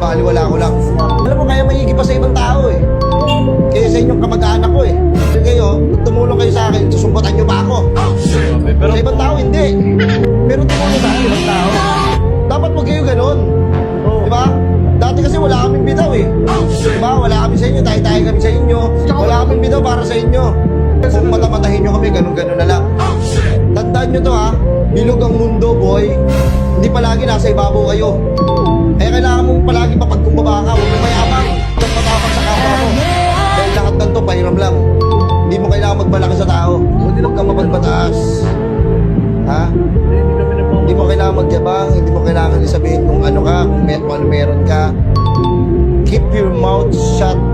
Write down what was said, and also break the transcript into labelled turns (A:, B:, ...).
A: binabaliwala ko lang. Alam mo, kaya maigi pa sa ibang tao eh. Kaya sa inyong kamag-anak ko eh. Kasi kayo, tumulong kayo sa akin, susumbatan nyo ba ako?
B: Pero
A: Sa ibang tao, hindi. Pero tumulong sa akin, ibang tao. Dapat wag kayo ganun. Diba? Dati kasi wala kaming bitaw eh. Diba? Wala kami sa inyo, tayo-tayo kami sa inyo. Wala kaming bitaw para sa inyo. Kung matamatahin nyo kami, ganun-ganun na lang. Tandaan nyo to ha, bilog ang mundo boy. Hindi palagi nasa ibabaw kayo. Kaya kailangan mong palagi papagkumbaba ka. Huwag mong mayabang. Huwag matapang sa kapwa mo. Dahil lahat ng to, pahiram lang. Hindi mo kailangan magbalaki sa tao. Huwag kang mapagpataas. Ha? Hindi mo kailangan magyabang. Hindi mo kailangan isabihin kung ano ka, kung ano meron ka. Keep your mouth shut.